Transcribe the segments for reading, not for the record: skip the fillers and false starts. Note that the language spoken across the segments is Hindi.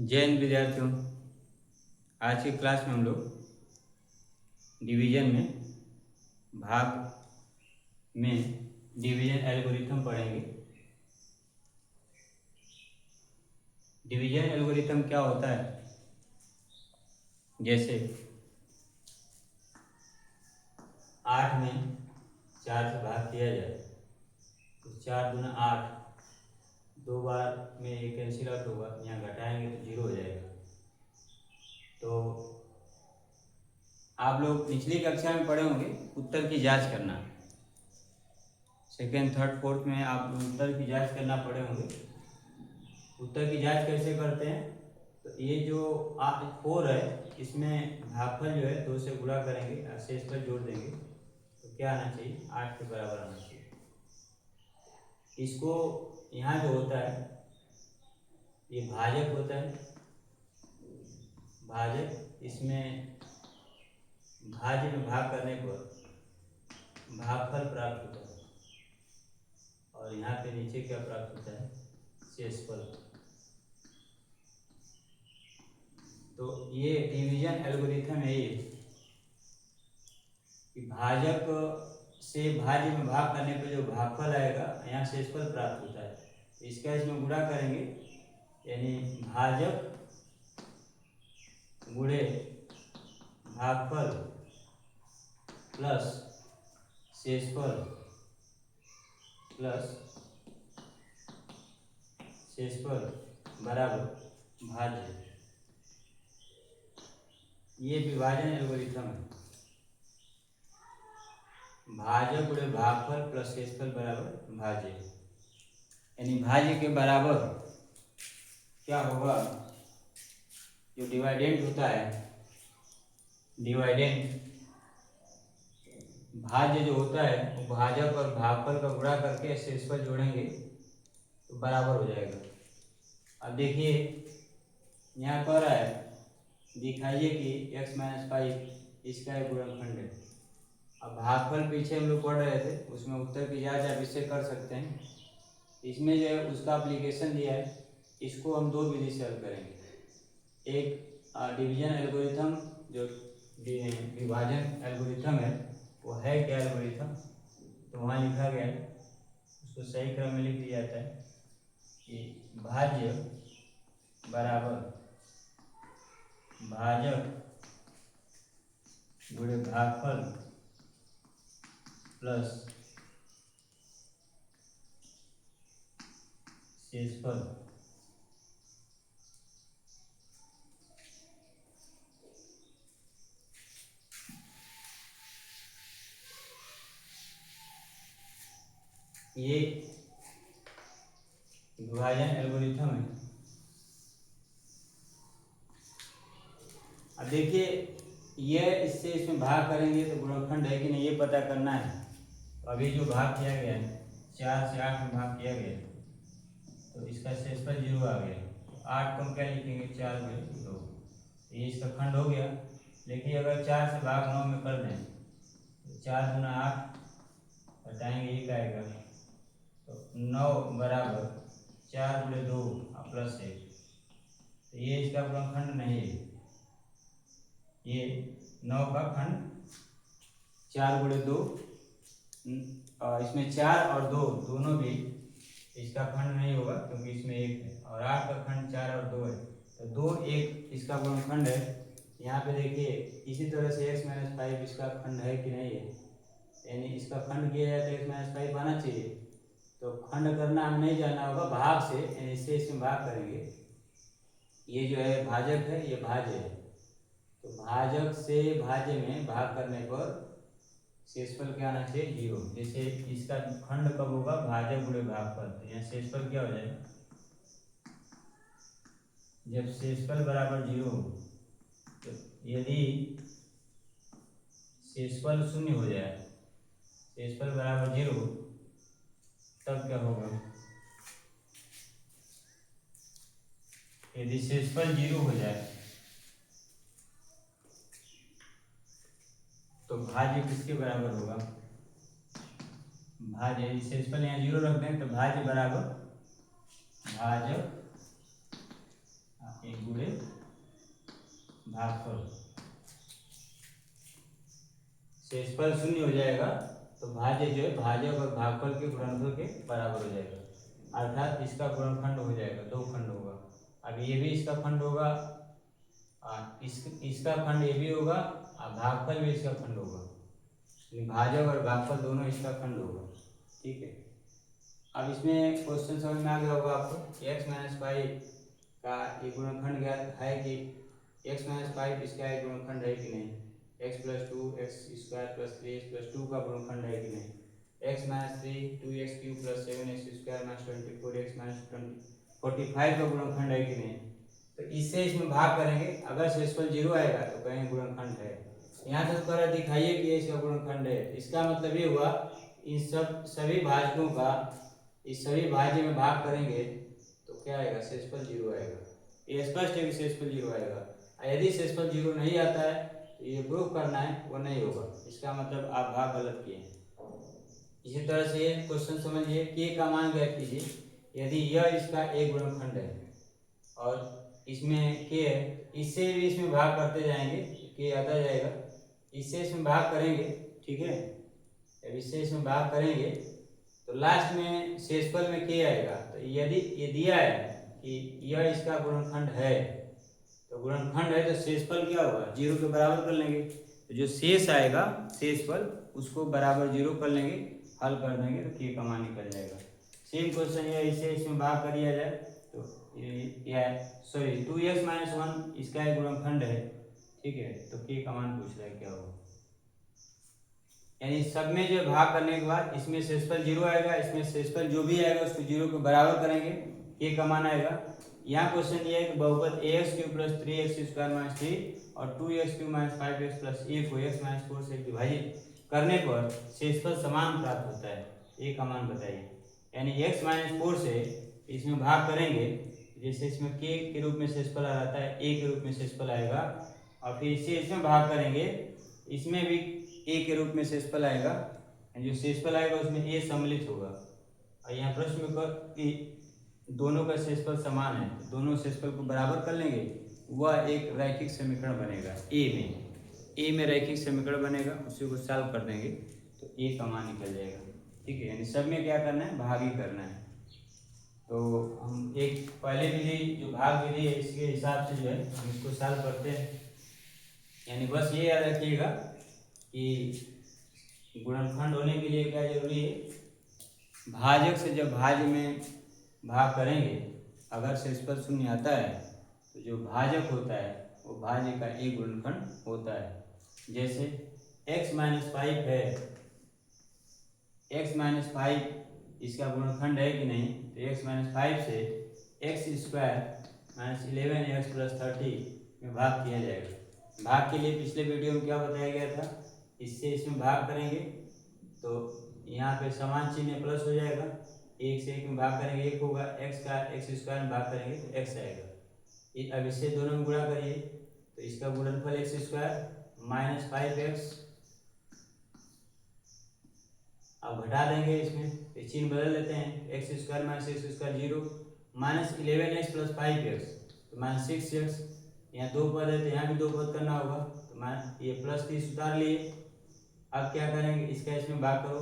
जय हिंद विद्यार्थियों। आज की क्लास में हम लोग डिवीजन में भाग में डिवीजन एल्गोरिथम पढ़ेंगे। डिवीजन एल्गोरिथम क्या होता है? जैसे 8 में 4 से भाग किया जाए तो 4 दूना 8, 2 बार में ये कैंसिल आउट होगा, यहाँ घटाएंगे तो 0 हो जाएगा। तो आप लोग पिछली कक्षा में पढ़े होंगे उत्तर की जांच करना। सेकेंड, थर्ड, फोर्थ में आप लोग उत्तर की जांच करना पढ़े होंगे। उत्तर की जांच कैसे करते हैं? तो ये जो 4 है इसमें भागफल जो है 2 से गुणा करेंगे और शेष पर जोड़ देंगे तो क्या आना चाहिए? 8 के बराबर आना चाहिए। इसको यहाँ जो होता है ये भाजक होता है। भाजक, इसमें भाज्य में भाग करने पर भागफल प्राप्त होता है और यहाँ पे नीचे क्या प्राप्त होता है? शेषफल। तो ये डिवीजन एल्गोरिथम है ये कि भाजक से भाज्य में भाग करने पर जो भागफल आएगा यहाँ शेषफल प्राप्त होता है। इसका इसमें गुणा करेंगे यानी भाजक गुणे भागफल प्लस शेषफल प्लस शेषफल बराबर भाज्य। ये विभाजन एल्गोरिथम है। भाजक गुणे भागफल प्लस शेषफल बराबर भाज्य, यानी भाज्य के बराबर क्या होगा? जो डिवाइडेंट होता है, डिवाइडेंट भाज्य जो होता है वो भाजक और भागफल का गुणा करके शेषफल जोड़ेंगे तो बराबर हो जाएगा। अब देखिए यहाँ कह रहा है दिखाइए कि x - 5 इसका एक गुणनखंड है। अब भागफल पीछे हम लोग पढ़ रहे थे, उसमें उत्तर की जांच आप इससे कर सकते हैं। इसमें जो है उसका एप्लीकेशन दिया है, इसको हम 2 विधि से हल करेंगे। एक डिवीजन एल्गोरिथम जो विभाजन एल्गोरिथम है वो है क्या एल्गोरिथम, तो वहाँ लिखा गया है, उसको सही क्रम में लिख दिया जाता है कि भाज्य बराबर भाजक गुणे भागफल प्लस शेषफल। ये विभाजन एल्गोरिथम है। अब देखिए ये इससे इसमें भाग करेंगे तो गुणनखंड है कि नहीं ये पता करना है। तो अभी जो भाग किया गया है 4 से 8 में भाग किया गया तो इसका शेषफल 0 आ गया। तो 8 को हम क्या लिखेंगे? 4 में 2, ये इसका खंड हो गया। लेकिन अगर 4 से भाग 9 में कर दें तो 4 दूना 8 हटाएंगे 1 आएगा तो 9 बराबर 4 गुणे 2 प्लस 1। तो ये इसका गुणनखंड नहीं है। ये 9 का खंड 4 गुणे 2, इसमें 4 और 2 दोनों भी इसका खंड नहीं होगा क्योंकि इसमें 1 है, और 8 का खंड 4 और 2 है तो 2 1 इसका गुणनखंड है। यहाँ पे देखिए इसी तरह से x - 5 इसका खंड है कि नहीं है, यानी इसका खंड किया जाए तो x - 5 आना चाहिए। तो खंड करना हम नहीं जानना होगा, भाग से यानी इससे इसमें भाग करेंगे। ये जो है भाजक है, ये भाज्य है। तो भाजक से भाज्य में भाग करने पर शेषफल क्या आना चाहिए? 0। जैसे इसका खंड कब होगा? भाजक गुणे भागफल, तो यहाँ शेषफल क्या हो जाएगा? जब शेषफल बराबर 0 हो तो यदि शेषफल 0 हो जाए, शेषफल बराबर 0, तब क्या होगा? यदि शेषफल 0 हो जाए तो भाज्य किसके बराबर होगा? भाज्य, शेषफल यहाँ 0 रख दें तो भाज्य बराबर भाजक 1 गुणे भागफल, शेषफल शून्य हो जाएगा तो भाज्य जो है भाजक और भागफल के गुणनफल के बराबर हो जाएगा, अर्थात इसका गुणनखंड हो जाएगा, 2 खंड होगा। अब ये भी इसका खंड होगा, इसका खंड ये भी होगा और भागफल भी इसका खंड होगा, भाजक और भागफल दोनों इसका खंड होगा। ठीक है, अब इसमें क्वेश्चन समझ में आ गया होगा आपको। x माइनस फाइव का ये गुणनखंड ज्ञात है कि x माइनस फाइव इसका एक गुणनखंड है कि नहीं, x plus two x square plus 3x plus 2 का गुणनखंड है कि नहीं, x minus 3 2x cube plus 7x square minus 24x minus 45 का गुणनखंड है कि नहीं। तो इससे इसमें भाग करेंगे, अगर शेषफल 0 आएगा तो कहेंगे गुणनखंड है। यहाँ तक कर दिखाइए कि इसका गुणनखंड है, इसका मतलब ये हुआ इन सभी भाजकों का इस सभी भाज्य में भाग करेंगे तो क्या आएगा, शेषफल 0 आएगा। ये स्पष्ट है कि शेषफल 0 आएगा। यदि शेषफल 0 नहीं आता है तो ये प्रूफ करना है वो नहीं होगा, इसका मतलब आप भाग गलत किए हैं। इसी तरह से क्वेश्चन समझिए, के का मान ज्ञात कीजिए। यदि यह इसका एक गुणनखंड है और इसमें के है, इससे भी इसमें भाग करते जाएंगे, के आता जाएगा, इससे इसमें भाग करेंगे। ठीक है, जब इससे इसमें भाग करेंगे तो लास्ट में शेषफल में के आएगा। तो यदि ये दिया है कि यह इसका गुणनखंड है, तो गुणनखंड है तो शेषफल क्या होगा, 0 के बराबर कर लेंगे। तो जो शेष आएगा शेषफल उसको बराबर 0 कर लेंगे, हल कर देंगे तो के का मान निकल जाएगा। सेम क्वेश्चन है, इसे इसमें भाग कर दिया जाए तो सॉरी 2x माइनस 1 इसका एक गुणनखंड है। ठीक है, तो के का मान पूछ रहा है क्या होगा, यानी सब में जो भाग करने के बाद इसमें शेषफल 0 आएगा, इसमें शेषफल जो भी आएगा उसको 0 के बराबर करेंगे, के का मान आएगा। यहाँ क्वेश्चन ये है कि बहुपद ax cube plus 3x square minus 3 और 2x cube minus 5x plus a को x माइनस 4 से विभाजित करने पर शेषफल समान प्राप्त होता है, a का मान बताइए। यानी x माइनस 4 से इसमें भाग करेंगे, जैसे इसमें k के रूप में शेषफल आ जाता है, a के रूप में शेषफल आएगा, और फिर इसे इसमें भाग करेंगे, इसमें भी a के रूप में शेषफल आएगा, जो शेषफल आएगा उसमें a सम्मिलित होगा। और यहाँ प्रश्न में कि दोनों का शेषफल समान है, दोनों शेषफल को बराबर कर लेंगे, वह एक रैखिक समीकरण बनेगा। ए में रैखिक समीकरण बनेगा, उसी को सॉल्व कर देंगे तो ए का मान निकल जाएगा। ठीक है, यानी सब में क्या करना है, भाग ही करना है। तो हम एक पहले विधि जो भाग विधि है इसके हिसाब से जो है हम इसको सॉल्व करते हैं। यानी बस ये याद रखिएगा कि गुणनखंड होने के लिए क्या जरूरी है, भाजक से जब भाज्य में भाग करेंगे, अगर शेषफल शून्य आता है तो जो भाजक होता है वो भाज्य का एक गुणनखंड होता है। जैसे x माइनस 5 है, x माइनस 5 इसका गुणनखंड है कि नहीं, तो x माइनस 5 से x square minus 11x plus 30 में भाग किया जाएगा। भाग के लिए पिछले वीडियो में क्या बताया गया था, इससे इसमें भाग करेंगे तो यहाँ पे समान चिन्ह प्लस हो जाएगा, एक से एक में भाग करेंगे एक होगा, x का एक्स स्क्वायर में भाग करेंगे तो x आएगा। अब इससे दोनों में गुणा करिए तो इसका गुणनफल एक्स स्क्वायर माइनस 5x, अब घटा देंगे इसमें तो चिन्ह बदल देते हैं, x square minus x square 0 minus 11x plus 5x तो माइनस 6x, यहाँ दो पद है तो यहाँ भी दो पद करना होगा, तो ये प्लस 30 उतार लिए। अब क्या करेंगे, इसका इसमें भाग करो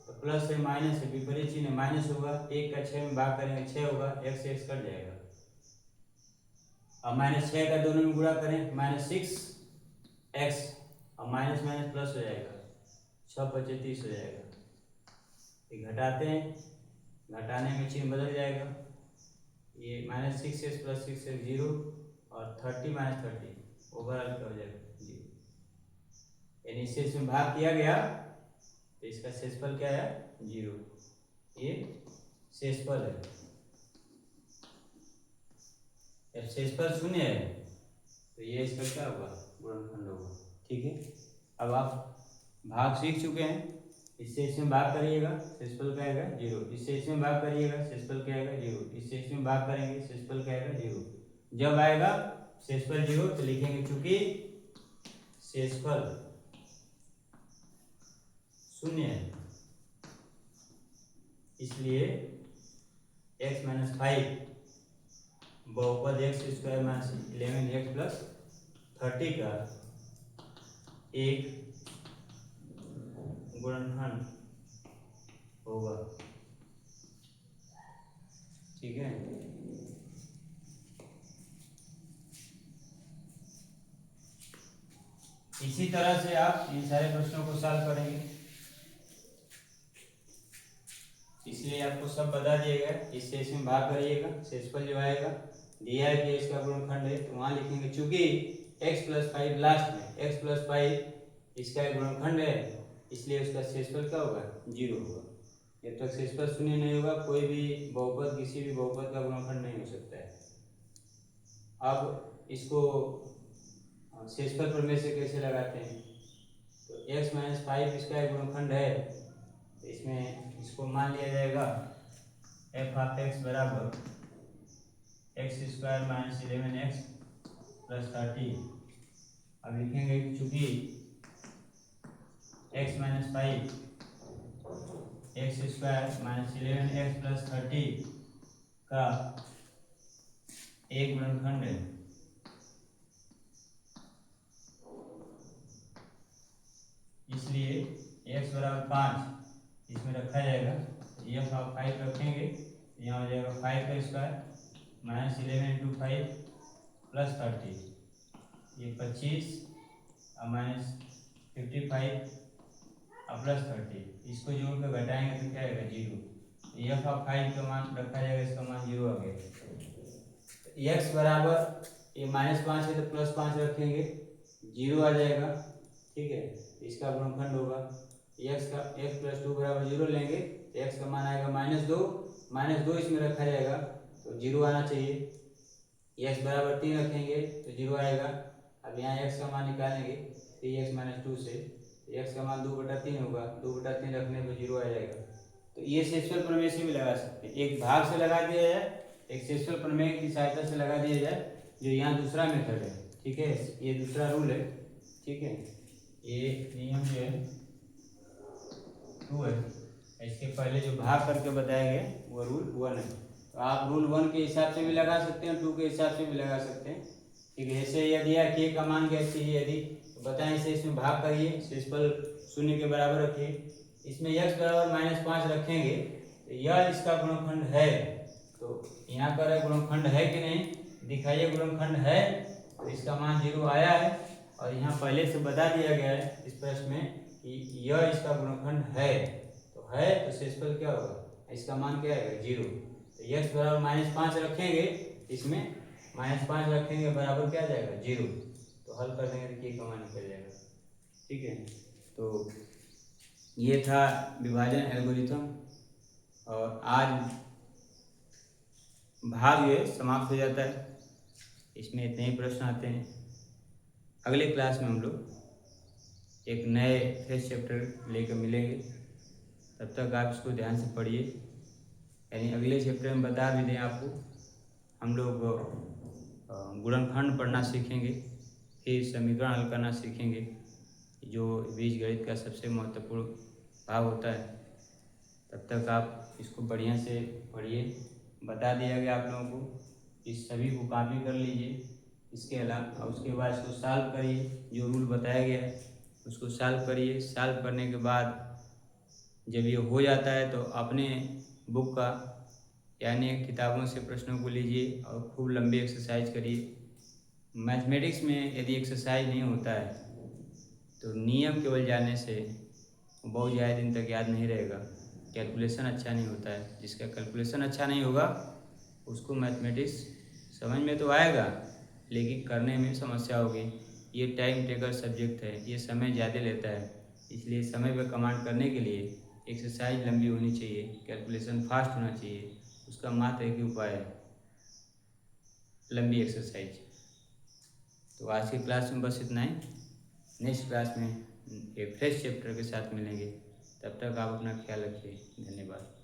तो प्लस है माइनस है, विपरीत चिन्ह माइनस होगा, एक का 6 में भाग करेंगे 6 होगा, x से x कट जाएगा। अब माइनस 6 का दोनों में गुणा करें माइनस 6x, अब माइनस माइनस प्लस हो जाएगा, 6 × 5 30 हो जाएगा। घटाते हैं, घटाने में चिन्ह बदल जाएगा, ये माइनस 6x प्लस 6x 0 और 30 माइनस 30 ओवरऑल क्या हो जाएगा 0। यानी इससे इसमें भाग किया गया तो इसका शेषफल क्या है 0, ये शेषफल है। जब शेषफल शून्य है तो ये इसका क्या होगा, गुणनखंड होगा। ठीक है, अब आप भाग सीख चुके हैं, इससे इसमें भाग करिएगा शेषफल क्या आएगा 0, इससे इसमें भाग करिएगा शेषफल क्या आएगा 0, इससे इसमें भाग करेंगे शेषफल क्या आएगा 0। जब आएगा शेषफल 0 तो लिखेंगे चूंकि शेषफल शून्य है इसलिए x माइनस 5 बहुपद x square minus 11x plus 30 का एक गुणनखंड होगा। ठीक है, इसी तरह से आप इन सारे प्रश्नों को सॉल्व करेंगे। इसलिए आपको सब बता दिया गया, इससे इसमें भाग करिएगा, शेषफल जो आएगा दिया है कि इसका गुणनखंड है तो वहां लिखेंगे, चूंकि x प्लस 5 लास्ट में x प्लस 5 इसका एक गुणनखंड है, इसलिए उसका शेषफल क्या होगा, 0 होगा। जब तक शेषफल शून्य नहीं होगा कोई भी बहुपद किसी भी बहुपद का गुणनखंड नहीं हो सकता है। अब इसको शेषफल प्रमेय से कैसे लगाते हैं, तो x माइनस 5 इसका एक गुणनखंड है, तो इसमें इसको मान लिया जाएगा एफ ऑफ एक्स बराबर x square minus 11x plus 30। अब लिखेंगे चूंकि x minus 5 x square minus 11x plus 30 का एक गुणनखंड है, इसलिए x बराबर 5 इसमें रखा जाएगा, एफ ऑफ 5 रखेंगे, यहाँ हो जाएगा 5 का स्क्वायर माइनस 11 इंटू 5 प्लस 30, ये 25 और माइनस 55 और प्लस 30, इसको जोड़ कर घटाएंगे तो क्या आएगा, 0। एफ ऑफ 5 का मान रखा जाएगा, इसका मान 0 आ गया। एक्स बराबर ये -5 है तो +5 रखेंगे, 0 आ जाएगा। ठीक है, इसका गुणनखंड होगा x का, x प्लस 2 बराबर 0 लेंगे तो x का मान आएगा -2 इसमें रखा जाएगा तो 0 आना चाहिए। x बराबर 3 रखेंगे तो 0 आएगा। अब यहाँ x का मान निकालेंगे 3x माइनस 2 से, x का मान 2/3 होगा, 2/3 रखने पर 0 आ जाएगा। तो ये शेषफल प्रमेय से भी लगा सकते हैं, एक भाग से लगा दिया जाए, एक शेषफल प्रमेय की सहायता से लगा दिया जाए, जो यहाँ दूसरा मेथड है। ठीक है, ये दूसरा रूल है। ठीक है, ये नियम जो है 2 है, इसके पहले जो भाग करके बताया गया वो रूल 1 है। तो आप रूल 1 के हिसाब से भी लगा सकते हैं, 2 के हिसाब से भी लगा सकते हैं। ठीक है, ऐसे यदि k का मान कैसे है, यदि तो बताएं इसे, इसमें भाग करिए, शेषफल 0 के बराबर रखिए, इसमें x बराबर -5 रखेंगे तो यह इसका गुणनखंड है। तो यहाँ पर गुणनखंड है कि नहीं दिखाइए, गुणनखंड है तो इसका मान 0 आया है, और यहाँ पहले से बता दिया गया है इस प्रश्न में कि यह इसका गुणनखंड है, तो शेषफल क्या होगा, इसका मान क्या आएगा, 0। तो x बराबर -5 रखेंगे, इसमें -5 रखेंगे बराबर क्या आ जाएगा, 0। तो हल कर देंगे तो k का मान निकल जाएगा। ठीक है, तो ये था विभाजन एल्गोरिथम, और आज भाग ये समाप्त हो जाता है। इसमें इतने ही प्रश्न आते हैं। अगले क्लास में हम लोग एक नए फ्रेश चैप्टर लेकर मिलेंगे, तब तक आप इसको ध्यान से पढ़िए। यानी अगले चैप्टर में बता भी दें आपको, हम लोग गुणनखंड पढ़ना सीखेंगे, फिर समीकरण हल करना सीखेंगे, जो बीजगणित का सबसे महत्वपूर्ण भाग होता है। तब तक आप इसको बढ़िया से पढ़िए। बता दिया गया आप लोगों को, इस सभी को कॉपी कर लीजिए, इसके अलावा उसके बाद इसको सॉल्व करिए, जो रूल बताया गया है उसको सॉल्व करिए। सॉल्व करने के बाद जब ये हो जाता है तो अपने बुक का यानी किताबों से प्रश्नों को लीजिए और खूब लंबी एक्सरसाइज करिए। मैथमेटिक्स में यदि एक्सरसाइज नहीं होता है तो नियम केवल जानने से बहुत ज़्यादा दिन तक याद नहीं रहेगा, कैलकुलेशन अच्छा नहीं होता है। जिसका कैलकुलेशन अच्छा नहीं होगा उसको मैथमेटिक्स समझ में तो आएगा लेकिन करने में समस्या होगी। ये टाइम टेकर सब्जेक्ट है, ये समय ज़्यादा लेता है, इसलिए समय पर कमांड करने के लिए एक्सरसाइज लंबी होनी चाहिए, कैलकुलेशन फास्ट होना चाहिए। उसका मात्र एक ही उपाय है, लंबी एक्सरसाइज। तो आज की क्लास में बस इतना ही। नेक्स्ट क्लास में एक फ्रेश चैप्टर के साथ मिलेंगे, तब तक आप अपना ख्याल रखिए। धन्यवाद।